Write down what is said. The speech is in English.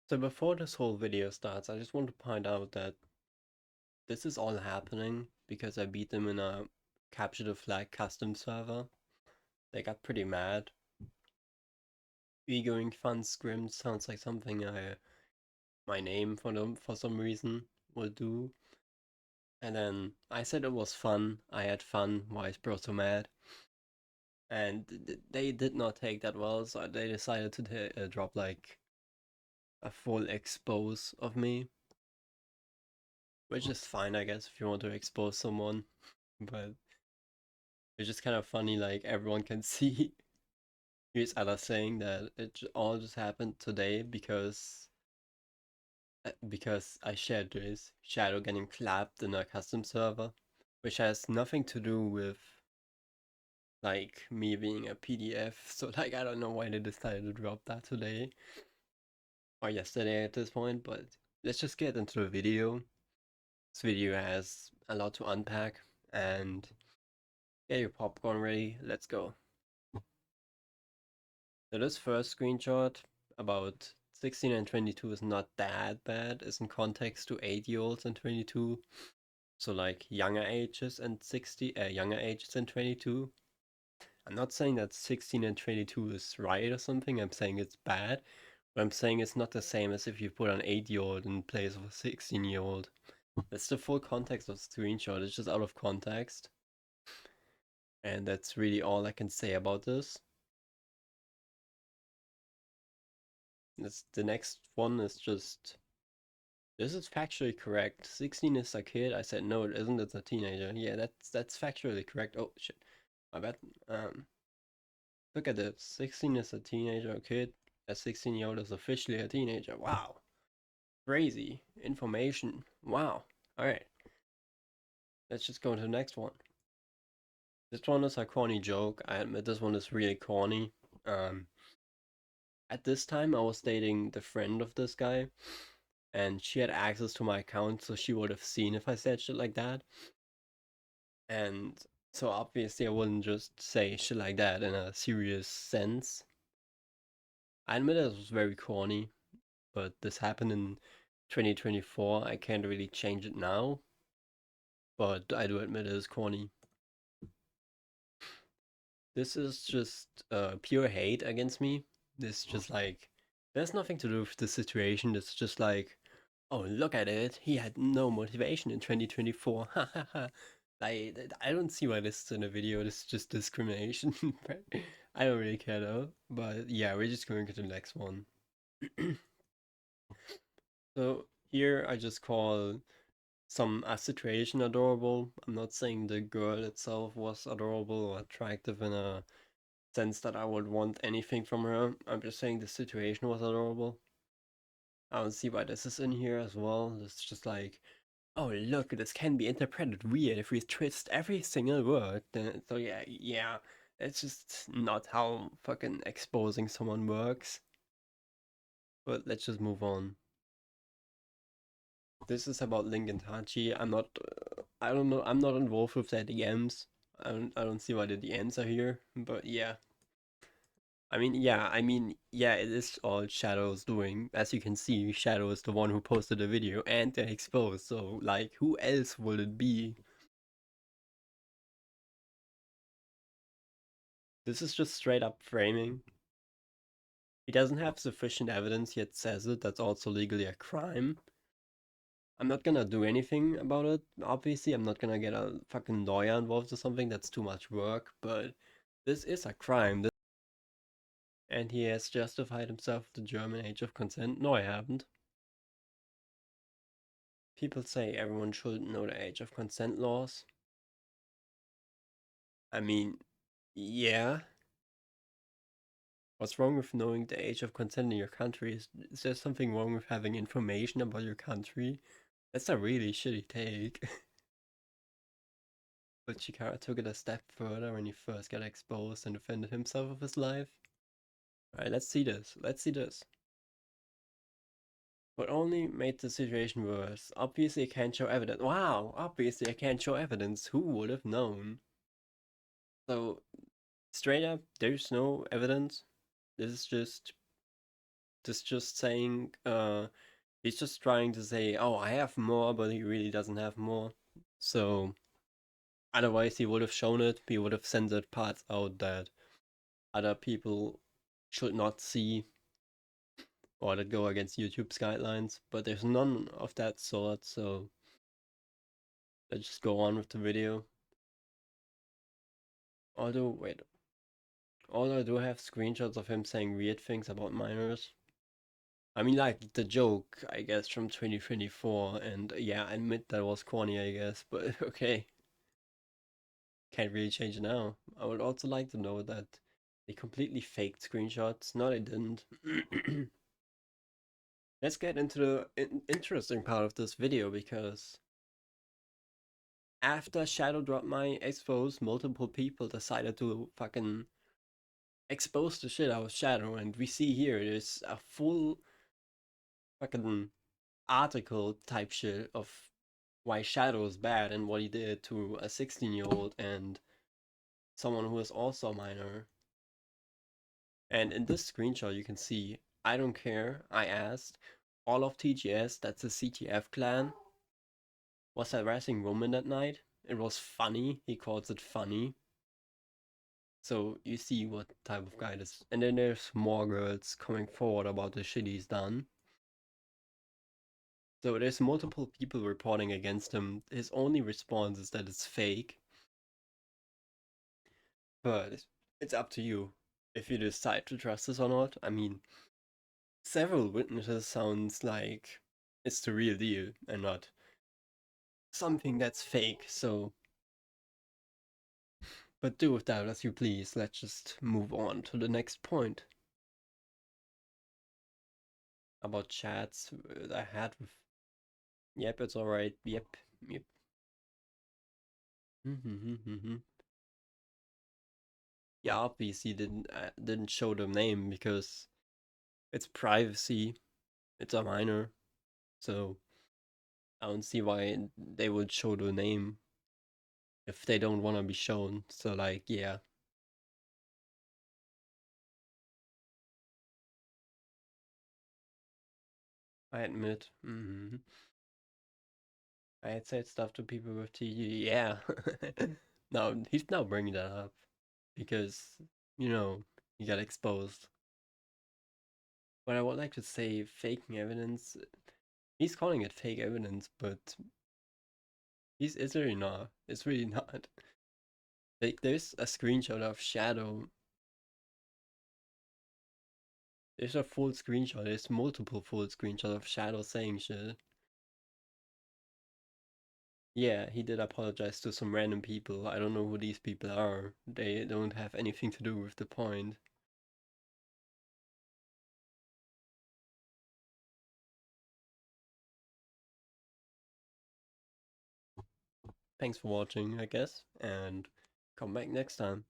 So before this whole video starts, I just want to point out that this is all happening because I beat them in a capture the flag custom server. They got pretty mad. Egoing fun scrim sounds like something my name for them for some reason will do. And then I said it was fun. I had fun. Why is bro so mad? And they did not take that well, so they decided to drop like a full expose of me, which is fine, I guess, if you want to expose someone. But it's just kind of funny, like everyone can see. Here's Ella saying that it all just happened today because I shared this shadow getting clapped in a custom server, which has nothing to do with like me being a PDF. So like I don't know why they decided to drop that today or yesterday at this point, but let's just get into the video. This video has a lot to unpack, and get your popcorn ready. Let's go. So this first screenshot about 16 and 22 is not that bad. It's in context to 8-year-olds and 22. So like younger ages and younger ages and 22. I'm not saying that 16 and 22 is right or something. I'm saying it's bad. But I'm saying it's not the same as if you put an 8-year-old in place of a 16-year-old. That's the full context of the screenshot. It's just out of context. And that's really all I can say about this. The next one is just, this is factually correct. 16 is a kid. I said no, it isn't. It's a teenager. Yeah, that's factually correct. Oh shit, my bad. Look at this. 16 is a teenager kid. A 16-year-old is officially a teenager. Wow, crazy information. Wow. All right, let's just go to the next one. This one is a corny joke. I admit this one is really corny. Um, at this time, I was dating the friend of this guy, and she had access to my account, so she would have seen if I said shit like that. And so obviously I wouldn't just say shit like that in a serious sense. I admit it was very corny, but this happened in 2024. I can't really change it now, but I do admit it is corny. This is just pure hate against me. This just like, there's nothing to do with the situation. It's just like, oh, look at it. He had no motivation in 2024. Ha ha ha. I don't see why this is in a video. This is just discrimination. I don't really care though. But yeah, we're just going to the next one. So here I just call a situation adorable. I'm not saying the girl itself was adorable or attractive in a sense that I would want anything from her. I'm just saying the situation was adorable. I don't see why this is in here as well. It's just like, oh look, this can be interpreted weird if we twist every single word. Then, so yeah, it's just not how fucking exposing someone works. But let's just move on. This is about Link and Hachi. I don't know. I'm not involved with their DMs. I don't see why the DMs are here. But yeah, yeah, it is all Shadow's doing. As you can see, Shadow is the one who posted the video and they exposed. So like, who else would it be? This is just straight up framing. He doesn't have sufficient evidence yet says it. That's also legally a crime. I'm not gonna do anything about it. Obviously, I'm not gonna get a fucking lawyer involved or something. That's too much work. But this is a crime. And he has justified himself with the German age of consent. No, I haven't. People say everyone should know the age of consent laws. I mean, yeah. What's wrong with knowing the age of consent in your country? Is there something wrong with having information about your country? That's a really shitty take. But Chikara took it a step further when he first got exposed and defended himself of his life. Alright, let's see this. Let's see this. What only made the situation worse. Obviously I can't show evidence. Wow, obviously I can't show evidence. Who would have known? So, straight up, there's no evidence. This is just This just saying, he's just trying to say, oh, I have more, but he really doesn't have more. So otherwise, he would have shown it. He would have censored parts out that other people should not see or that go against YouTube's guidelines. But there's none of that sort, so let's just go on with the video. Although, wait, although I do have screenshots of him saying weird things about minors. I mean, like the joke, I guess, from 2024, and yeah, I admit that was corny, I guess, but okay, can't really change it now. I would also like to know that they completely faked screenshots. No, they didn't. Let's get into the interesting part of this video because after Shadow dropped my expose, multiple people decided to fucking expose the shit out of Shadow, and we see here there's a full fucking article type shit of why Shadow is bad and what he did to a 16-year-old and someone who is also a minor. And in this screenshot, you can see, I don't care, I asked, all of TGS, that's the CTF clan, was harassing women that night. It was funny, he calls it funny. So you see what type of guy this. And then there's more girls coming forward about the shit he's done. So there's multiple people reporting against him. His only response is that it's fake. But it's up to you if you decide to trust this or not. I mean, several witnesses sounds like it's the real deal and not something that's fake. So, but do with that as you please. Let's just move on to the next point about chats I had with. Yep, it's alright. Yep, yep. Yeah, obviously didn't show the name because it's privacy. It's a minor, so I don't see why they would show the name if they don't want to be shown. So like, yeah, I admit. I had said stuff to people with TG. Yeah. No, he's now bringing that up because you know he got exposed. But I would like to say faking evidence. He's calling it fake evidence, but it's really not. It's really not. Like there's a screenshot of Shadow. There's a full screenshot. There's multiple full screenshots of Shadow saying shit. Yeah, he did apologize to some random people. I don't know who these people are. They don't have anything to do with the point. Thanks for watching, I guess, and come back next time.